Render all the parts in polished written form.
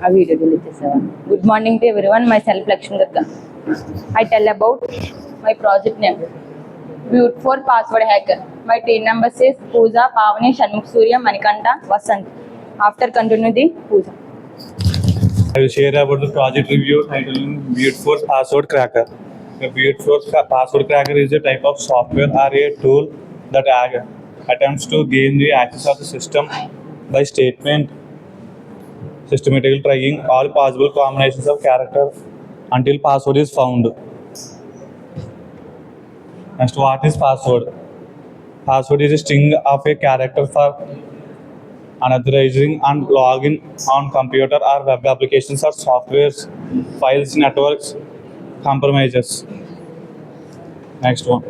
ఆ video delete చేసావా? Good morning to everyone, my self Lakshmi Datta. I tell about my project name. Built for password hacker. My team members is Pooja, Pavani, Shanmukh Surya, Manikanta, Vasant. After continue the Pooja. I will share about the project review titled Beautforce Password Cracker. A Beautforce Password Cracker is a type of software or a tool that attempts to gain the access of the system by systematically trying all possible combinations of characters until password is found. Next, what is password? Password is a string of a character for unauthorizing and login on computer or web applications or softwares, files, networks, compromises. Next one.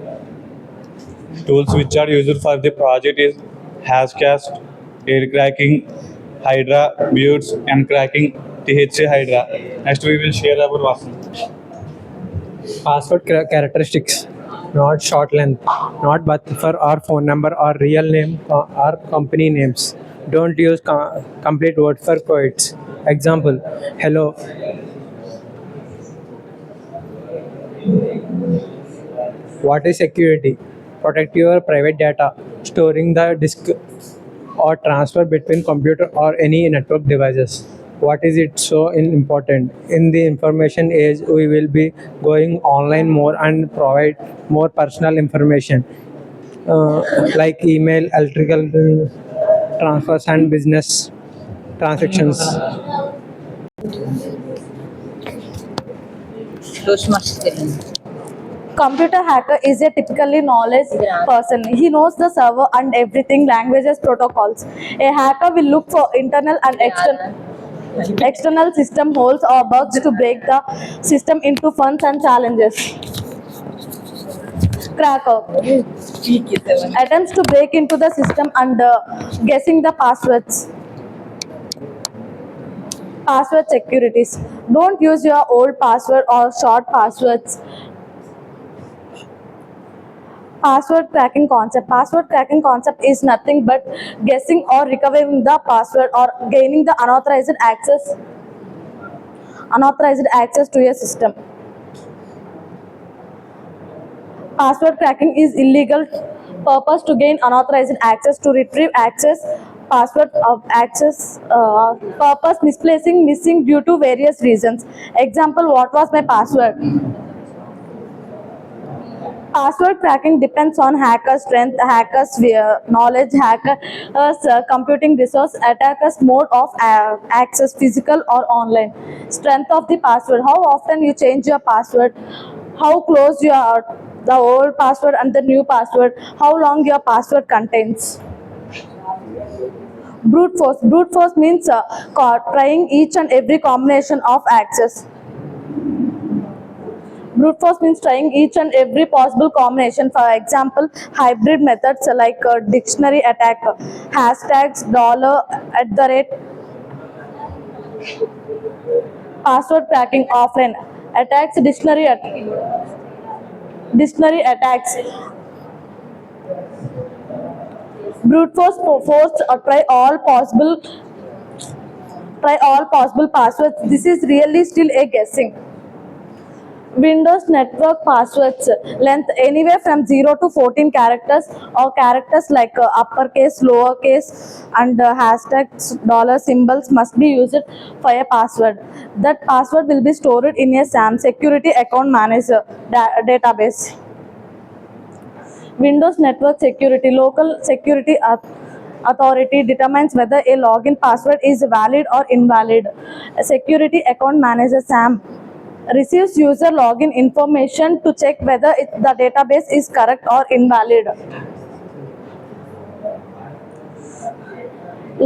Tools which are used for the project is Hashcast, air cracking, Hydra, Buttes, and cracking THC Hydra. Next we will share about Vasan. Password characteristics: not short length, not birth buffer or phone number or real name or company names. Don't use complete word for quotes. Example: hello. What is security? Protect your private data, storing the disk or transfer between computer or any network devices. What is it so important? In the information age, we will be going online more and provide more personal information like email, electrical transfers and business transactions. Computer hacker is a typically knowledge person. He knows the server and everything, languages, protocols. A hacker will look for internal and external system holes or bugs to break the system into funds and challenges. Cracker attempts to break into the system and guessing the passwords. Password securities: don't use your old password or short passwords. Password cracking concept. Password cracking concept is nothing but guessing or recovering the password or gaining the unauthorized access to a system. Password cracking is illegal purpose to gain unauthorized access, to retrieve access, password of access, purpose misplacing, missing due to various reasons. Example: what was my password? Password cracking depends on hacker's strength, hacker's knowledge, hacker's computing resource, attacker's mode of access, physical or online. Strength of the password: how often you change your password, how close you are the old password and the new password, how long your password contains. Brute force. Brute force means trying each and every combination of access. Brute force means trying each and every possible combination. For example, hybrid methods like dictionary attack, hashtags, $@. Password cracking offline attacks, dictionary attacks. Brute force try all possible passwords. This is really still a guessing. Windows network passwords: length anywhere from 0 to 14 characters, or characters like uppercase, lowercase, and hashtags, $symbols must be used for a password. That password will be stored in a SAM, security account manager database. Windows network security: local security authority determines whether a login password is valid or invalid. A security account manager SAM receives user login information to check whether the database is correct or invalid.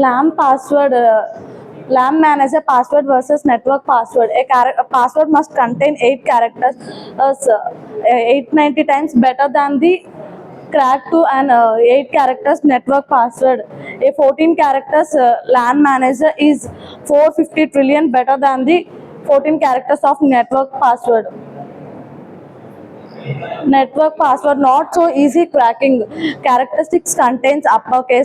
LAM password. LAM manager password versus network password. A password must contain 8 characters, 890 times better than the crack to an 8 characters network password. A 14 characters LAN manager is 450 trillion better than the 14 characters of network password. Network password not so easy cracking. Characteristics contains uppercase,